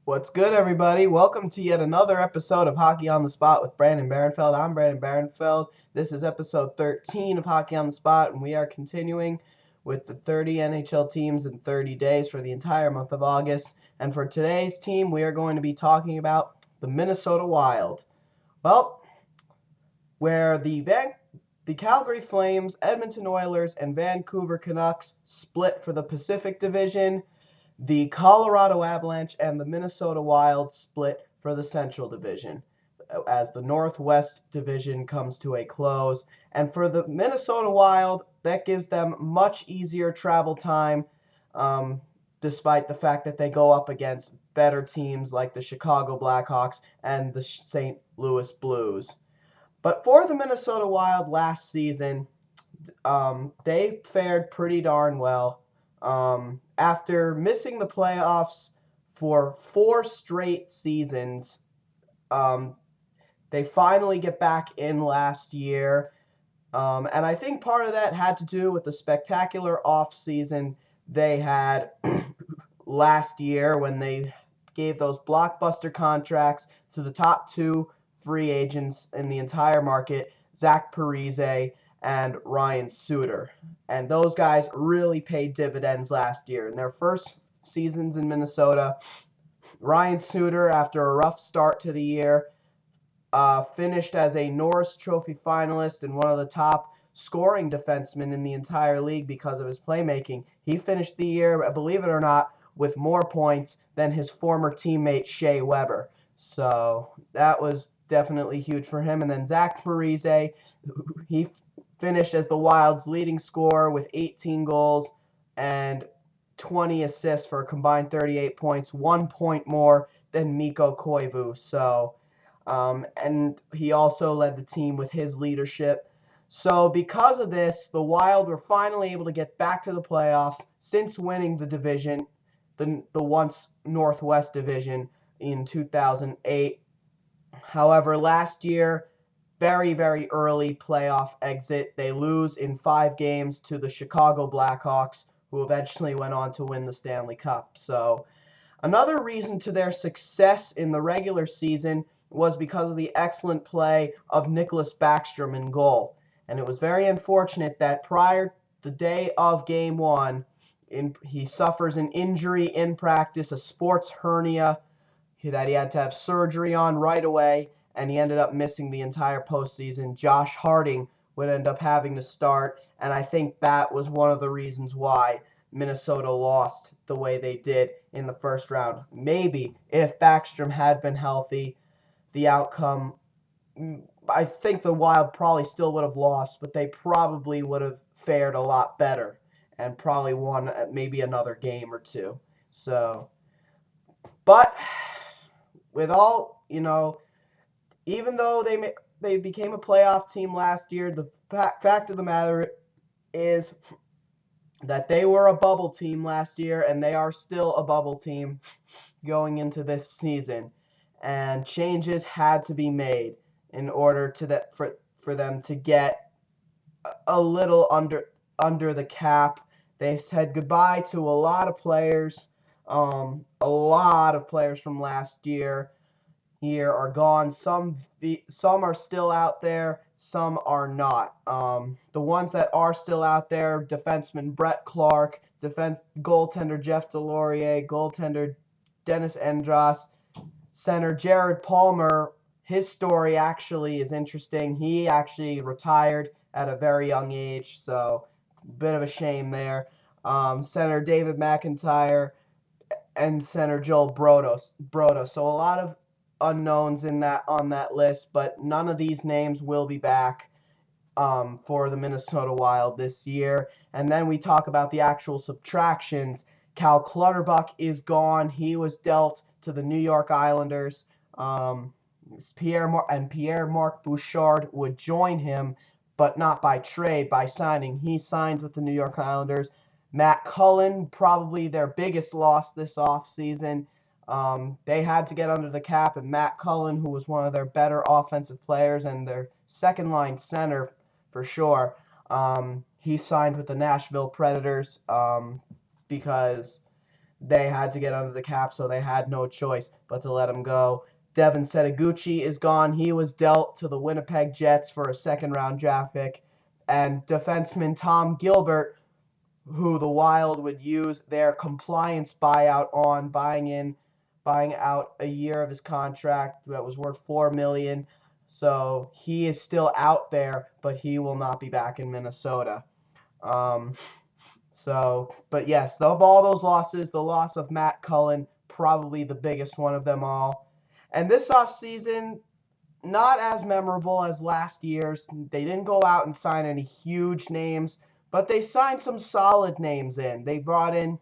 What's good, everybody? Welcome to yet another episode of Hockey on the Spot with Brandon Barenfeld. I'm Brandon Barenfeld. This is episode 13 of Hockey on the Spot, and we are continuing with the 30 NHL teams in 30 days for the entire month of August. And for today's team, we are going to be talking about the Minnesota Wild. Well, where the Calgary Flames, Edmonton Oilers, and Vancouver Canucks split for the Pacific Division, the Colorado Avalanche and the Minnesota Wild split for the Central Division as the Northwest Division comes to a close. And for the Minnesota Wild, that gives them much easier travel time, despite the fact that they go up against better teams like the Chicago Blackhawks and the St. Louis Blues. But for the Minnesota Wild last season, they fared pretty darn well. After missing the playoffs for 4 straight seasons, um, they finally get back in last year. And I think part of that had to do with the spectacular offseason they had last year when they gave those blockbuster contracts to the top two free agents in the entire market, Zach Parise and Ryan Suter. And those guys really paid dividends last year. In their first seasons in Minnesota, Ryan Suter, after a rough start to the year, finished as a Norris Trophy finalist and one of the top scoring defensemen in the entire league because of his playmaking. He finished the year, believe it or not, with more points than his former teammate Shea Weber. So that was definitely huge for him. And then Zach Parise, he finished as the Wild's leading scorer with 18 goals and 20 assists for a combined 38 points, 1 point more than Mikko Koivu. And he also led the team with his leadership. So because of this, the Wild were finally able to get back to the playoffs since winning the division, the once Northwest Division in 2008. However, last year, very, very early playoff exit. They lose in 5 games to the Chicago Blackhawks, who eventually went on to win the Stanley Cup. So another reason to their success in the regular season was because of the excellent play of Nicholas Backstrom in goal. And it was very unfortunate that prior the day of game one, he suffers an injury in practice, a sports hernia that he had to have surgery on right away, and he ended up missing the entire postseason. Josh Harding would end up having to start, and I think that was one of the reasons why Minnesota lost the way they did in the first round. Maybe if Backstrom had been healthy, the outcome, I think the Wild probably still would have lost, but they probably would have fared a lot better and probably won maybe another game or two. So, but with all, even though they became a playoff team last year, the fact of the matter is that they were a bubble team last year, and they are still a bubble team going into this season. And changes had to be made in order for them to get a little under the cap. They said goodbye to a lot of players. A lot of players from last year here are gone. Some are still out there, some are not. The ones that are still out there: defenseman Brett Clark, goaltender Jeff Delorier, goaltender Dennis Endras, center Jared Palmer. His story actually is interesting. He actually retired at a very young age, so a bit of a shame there. Center David McIntyre and center Joel Broda. So a lot of unknowns on that list, but none of these names will be back for the Minnesota Wild this year. And then we talk about the actual subtractions. Cal Clutterbuck is gone. He was dealt to the New York Islanders. Pierre-Marc Bouchard would join him, but not by trade, by signing. He signed with the New York Islanders. Matt Cullen, probably their biggest loss this offseason. They had to get under the cap, and Matt Cullen, who was one of their better offensive players and their second-line center for sure, he signed with the Nashville Predators because they had to get under the cap, so they had no choice but to let him go. Devin Setoguchi is gone. He was dealt to the Winnipeg Jets for a second-round draft pick. And defenseman Tom Gilbert, who the Wild would use their compliance buyout on, buying out a year of his contract that was worth $4 million. So he is still out there, but he will not be back in Minnesota. But yes, of all those losses, the loss of Matt Cullen, probably the biggest one of them all. And this offseason, not as memorable as last year's. They didn't go out and sign any huge names, but they signed some solid names in. They brought in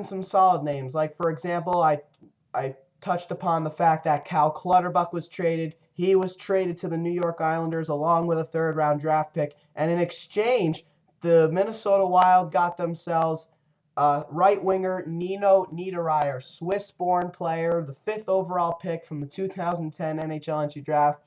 some solid names. Like, for example, I touched upon the fact that Cal Clutterbuck was traded. He was traded to the New York Islanders along with a third-round draft pick. And in exchange, the Minnesota Wild got themselves right winger Nino Niederreiter, Swiss-born player, the 5th overall pick from the 2010 NHL entry draft,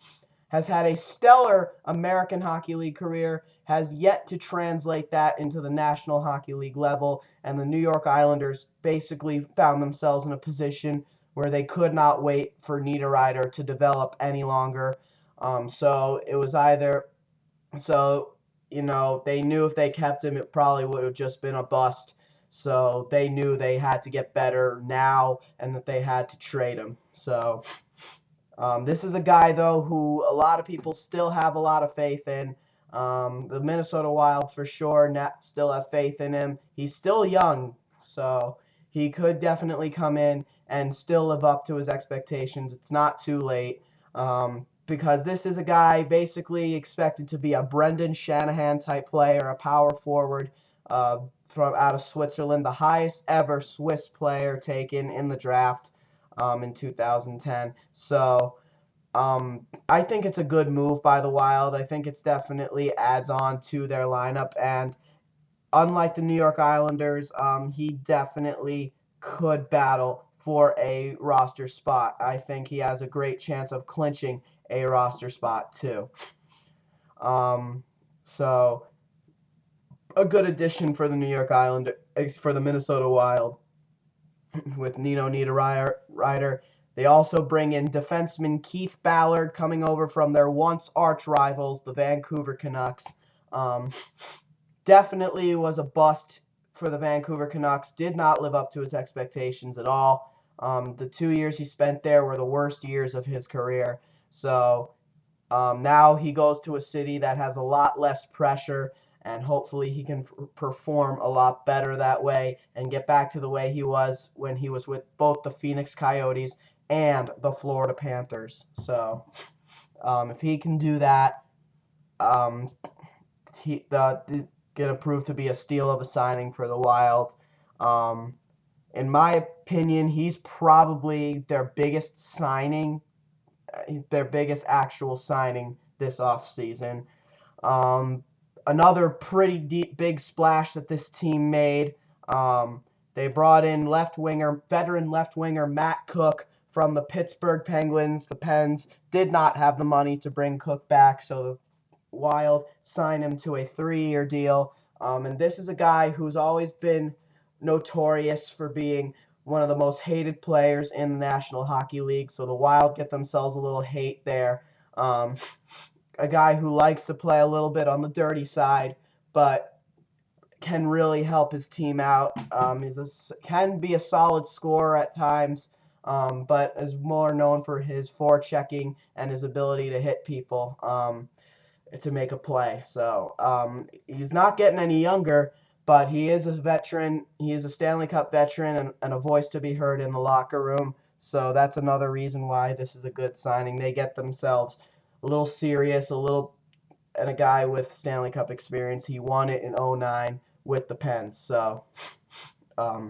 has had a stellar American Hockey League career, has yet to translate that into the National Hockey League level, and the New York Islanders basically found themselves in a position where they could not wait for Niederreiter to develop any longer. So it was they knew if they kept him, it probably would have just been a bust. So they knew they had to get better now and that they had to trade him. So this is a guy, though, who a lot of people still have a lot of faith in. The Minnesota Wild, for sure, still have faith in him. He's still young, so he could definitely come in and still live up to his expectations. It's not too late. Because this is a guy basically expected to be a Brendan Shanahan type player, a power forward from out of Switzerland, the highest ever Swiss player taken in the draft in 2010. So I think it's a good move by the Wild. I think it's definitely adds on to their lineup, and unlike the New York Islanders, he definitely could battle for a roster spot. I think he has a great chance of clinching a roster spot too. So a good addition for the New York Islanders, for the Minnesota Wild, with Nino Niederreiter. They also bring in defenseman Keith Ballard, coming over from their once arch rivals, the Vancouver Canucks. Definitely was a bust for the Vancouver Canucks. Did not live up to his expectations at all. The 2 years he spent there were the worst years of his career. So now he goes to a city that has a lot less pressure, and hopefully he can perform a lot better that way and get back to the way he was when he was with both the Phoenix Coyotes and the Florida Panthers. So if he can do that, he's going to prove to be a steal of a signing for the Wild. In my opinion, he's probably their biggest signing, their biggest actual signing this offseason. Another pretty big splash that this team made. They brought in veteran left winger Matt Cook from the Pittsburgh Penguins. The Pens did not have the money to bring Cook back, so the Wild signed him to a 3-year deal. And this is a guy who's always been notorious for being one of the most hated players in the National Hockey League, so the Wild get themselves a little hate there. A guy who likes to play a little bit on the dirty side, but can really help his team out. Can be a solid scorer at times, but is more known for his forechecking and his ability to hit people to make a play. So he's not getting any younger, but he is a veteran. He is a Stanley Cup veteran and a voice to be heard in the locker room. So that's another reason why this is a good signing. They get themselves a little serious, and a guy with Stanley Cup experience. He won it in 2009 with the Pens. So a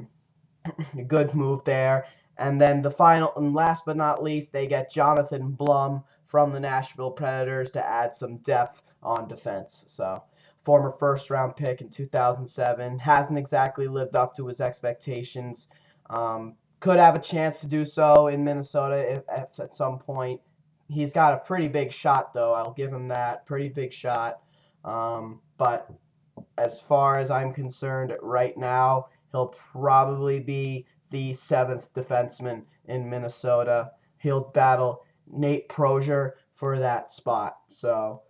good move there. And then the final and last but not least, they get Jonathan Blum from the Nashville Predators to add some depth on defense. So former first-round pick in 2007, hasn't exactly lived up to his expectations. Could have a chance to do so in Minnesota if at some point. He's got a pretty big shot, though. I'll give him that. Pretty big shot. But as far as I'm concerned right now, He'll probably be the 7th defenseman in Minnesota. He'll battle Nate Prozier for that spot. So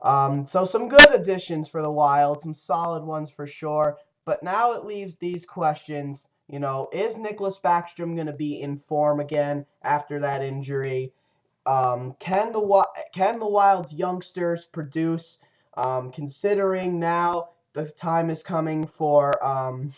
some good additions for the Wild, some solid ones for sure. But now it leaves these questions. Is Nicklas Backstrom going to be in form again after that injury? Can the Wild's youngsters produce? Considering now the time is coming for some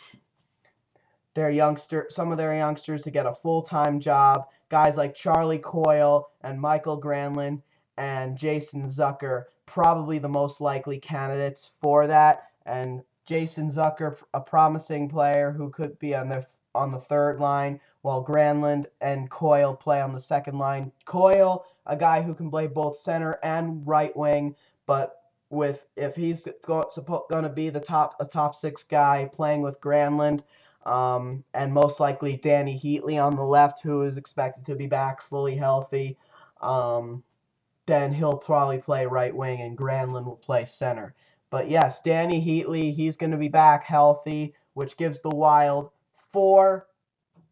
of their youngsters to get a full-time job. Guys like Charlie Coyle and Michael Granlund and Jason Zucker, probably the most likely candidates for that. And Jason Zucker, a promising player who could be on the third line, while Granlund and Coyle play on the second line. Coyle, a guy who can play both center and right wing, but if he's going to be a top six guy playing with Granlund, and most likely Danny Heatley on the left, who is expected to be back fully healthy. Then he'll probably play right wing, and Granlund will play center. But yes, Danny Heatley, he's going to be back healthy, which gives the Wild 4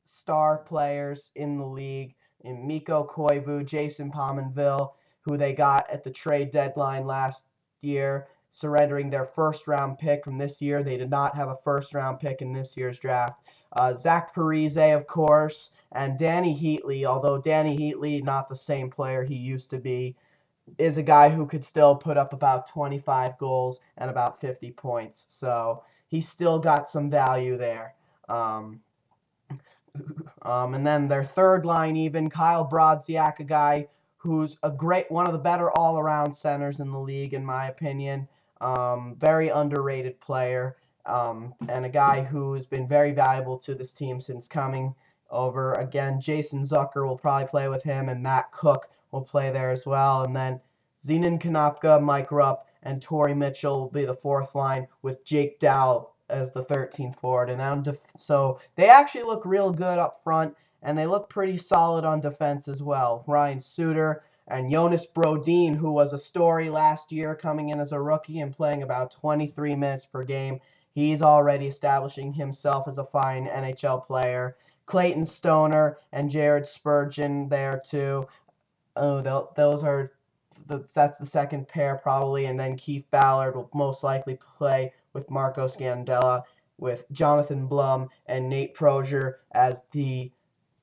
star players in the league in Mikko Koivu, Jason Pominville, who they got at the trade deadline last year, surrendering their first-round pick from this year. They did not have a first-round pick in this year's draft. Zach Parise, of course, and Danny Heatley, although Danny Heatley, not the same player he used to be, is a guy who could still put up about 25 goals and about 50 points. So he's still got some value there. And then their third line, even Kyle Brodziak, a guy who's one of the better all-around centers in the league, in my opinion. Very underrated player, and a guy who has been very valuable to this team since coming over. Again, Jason Zucker will probably play with him, and Matt Cook will play there as well. And then Zenon Konopka, Mike Rupp, and Torrey Mitchell will be the fourth line, with Jake Dow as the 13th forward. And so they actually look real good up front, and they look pretty solid on defense as well. Ryan Suter and Jonas Brodin, who was a story last year coming in as a rookie and playing about 23 minutes per game. He's already establishing himself as a fine NHL player. Clayton Stoner and Jared Spurgeon there too. That's the second pair probably, and then Keith Ballard will most likely play with Marco Scandella, with Jonathan Blum and Nate Prozier as the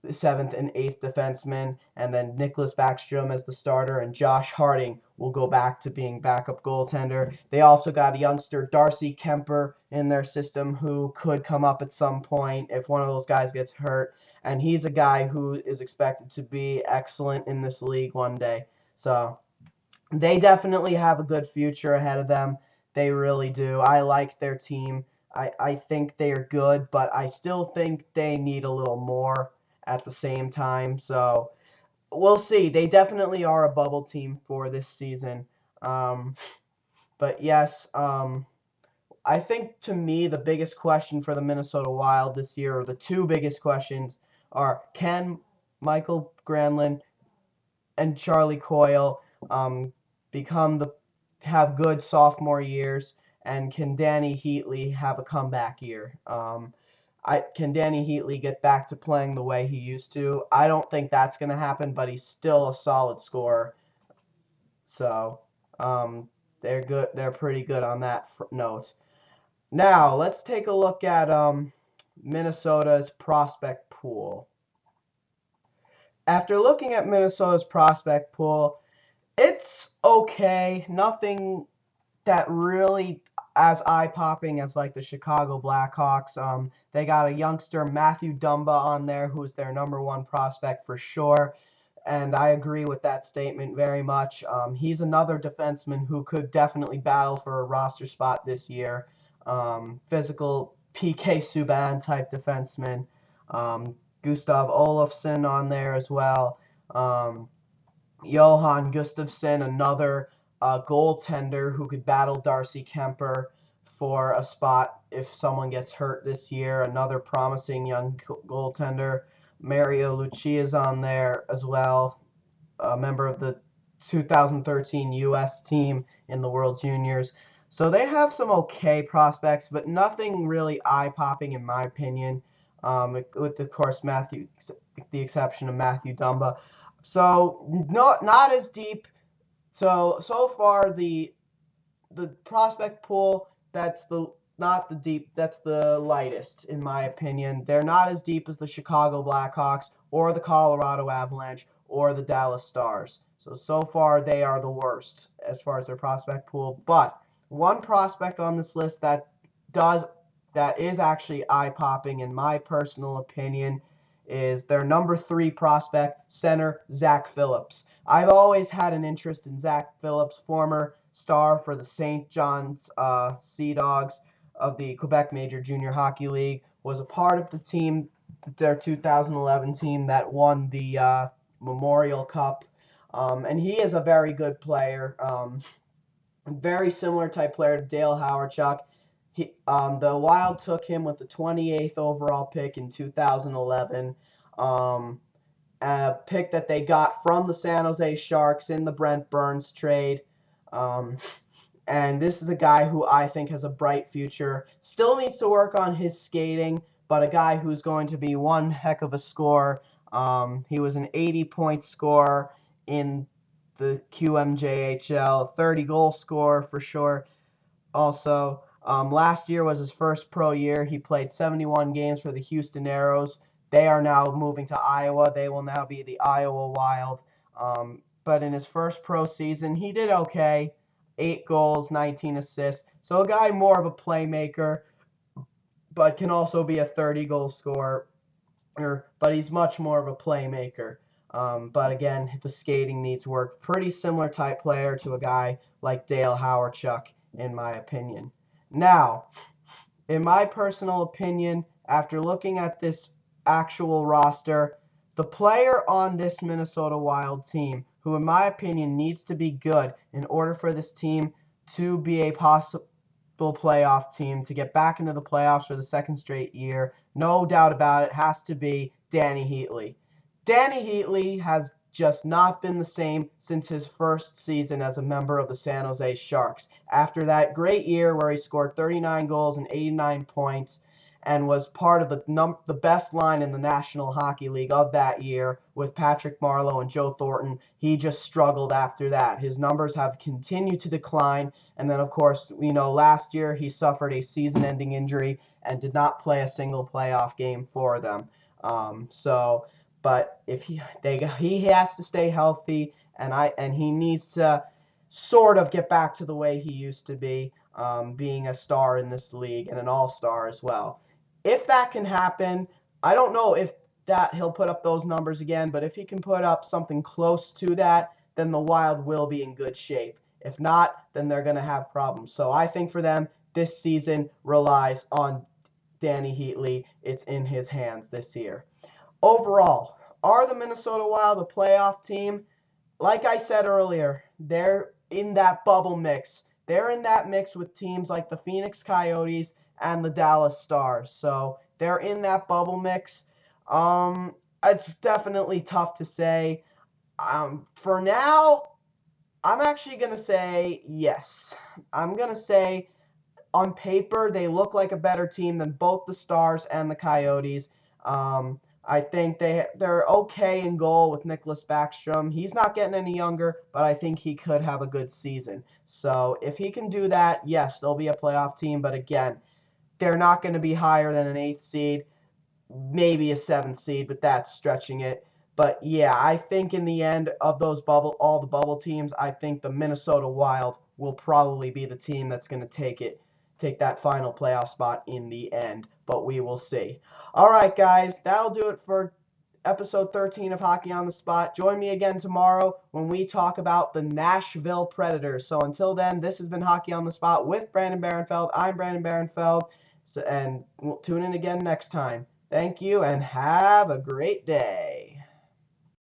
7th and 8th defenseman, and then Nicklas Backstrom as the starter, and Josh Harding will go back to being backup goaltender. They also got a youngster, Darcy Kuemper, in their system who could come up at some point if one of those guys gets hurt, and he's a guy who is expected to be excellent in this league one day. So they definitely have a good future ahead of them. They really do. I like their team. I think they are good, but I still think they need a little more at the same time. So we'll see. They definitely are a bubble team for this season. But yes, I think to me the biggest question for the Minnesota Wild this year, or the two biggest questions, are can Michael Granlund and Charlie Coyle have good sophomore years, and can Danny Heatley have a comeback year? Can Danny Heatley get back to playing the way he used to? I don't think that's going to happen, but he's still a solid scorer. So they're good. They're pretty good on that note. Now let's take a look at Minnesota's prospect pool. After looking at Minnesota's prospect pool, it's okay. Nothing that really as eye-popping as like the Chicago Blackhawks. They got a youngster, Matthew Dumba, on there, who's their #1 prospect for sure. And I agree with that statement very much. He's another defenseman who could definitely battle for a roster spot this year. Physical PK Subban type defenseman. Gustav Olofsson on there as well. Johan Gustafsson, another goaltender who could battle Darcy Kuemper for a spot if someone gets hurt this year. Another promising young goaltender. Mario Lucia is on there as well, a member of the 2013 U.S. team in the World Juniors. So they have some okay prospects, but nothing really eye-popping in my opinion. With of course the exception of Matthew Dumba. So not as deep. So far the prospect pool that's the not the deep that's the lightest in my opinion. They're not as deep as the Chicago Blackhawks or the Colorado Avalanche or the Dallas Stars. So far they are the worst as far as their prospect pool. But one prospect on this list does that is actually eye-popping in my personal opinion is their number 3 prospect, center Zach Phillips. I've always had an interest in Zach Phillips, former star for the St. John's Sea Dogs of the Quebec Major Junior Hockey League, was a part of the team, their 2011 team that won the Memorial Cup. And he is a very good player, very similar type player to Dale Hawerchuk. The Wild took him with the 28th overall pick in 2011. A pick that they got from the San Jose Sharks in the Brent Burns trade. And this is a guy who I think has a bright future. Still needs to work on his skating, but a guy who's going to be one heck of a scorer. He was an 80-point scorer in the QMJHL, 30-goal scorer for sure. Also, last year was his first pro year. He played 71 games for the Houston Aeros. They are now moving to Iowa. They will now be the Iowa Wild. But in his first pro season, he did okay. 8 goals, 19 assists. So a guy more of a playmaker, but can also be a 30-goal scorer. But he's much more of a playmaker. But again, the skating needs work. Pretty similar type player to a guy like Dale Hawerchuk, in my opinion. Now, in my personal opinion, after looking at this actual roster, the player on this Minnesota Wild team, who in my opinion needs to be good in order for this team to be a possible playoff team, to get back into the playoffs for the second straight year, no doubt about it, has to be Danny Heatley. Danny Heatley has just not been the same since his first season as a member of the San Jose Sharks. After that great year where he scored 39 goals and 89 points and was part of the best line in the National Hockey League of that year with Patrick Marleau and Joe Thornton, he just struggled after that. His numbers have continued to decline, and then of course, last year he suffered a season-ending injury and did not play a single playoff game for them. But if he has to stay healthy, and he needs to sort of get back to the way he used to be, being a star in this league and an all-star as well. If that can happen, I don't know if that he'll put up those numbers again, but if he can put up something close to that, then the Wild will be in good shape. If not, then they're going to have problems. So I think for them, this season relies on Danny Heatley. It's in his hands this year. Overall, are the Minnesota Wild a playoff team? Like I said earlier, they're in that bubble mix. They're in that mix with teams like the Phoenix Coyotes and the Dallas Stars. So they're in that bubble mix. It's definitely tough to say. For now, I'm actually going to say yes. I'm going to say on paper, they look like a better team than both the Stars and the Coyotes. I think they're okay in goal with Nicklas Backstrom. He's not getting any younger, but I think he could have a good season. So if he can do that, yes, they'll be a playoff team. But again, they're not going to be higher than an 8th seed, maybe a 7th seed, but that's stretching it. But yeah, I think in the end of all the bubble teams, I think the Minnesota Wild will probably be the team that's going to take that final playoff spot in the end, but we will see. All right, guys, that'll do it for episode 13 of Hockey on the Spot. Join me again tomorrow when we talk about the Nashville Predators. So until then, this has been Hockey on the Spot with Brandon Barenfeld. I'm Brandon Barenfeld, and we'll tune in again next time. Thank you, and have a great day.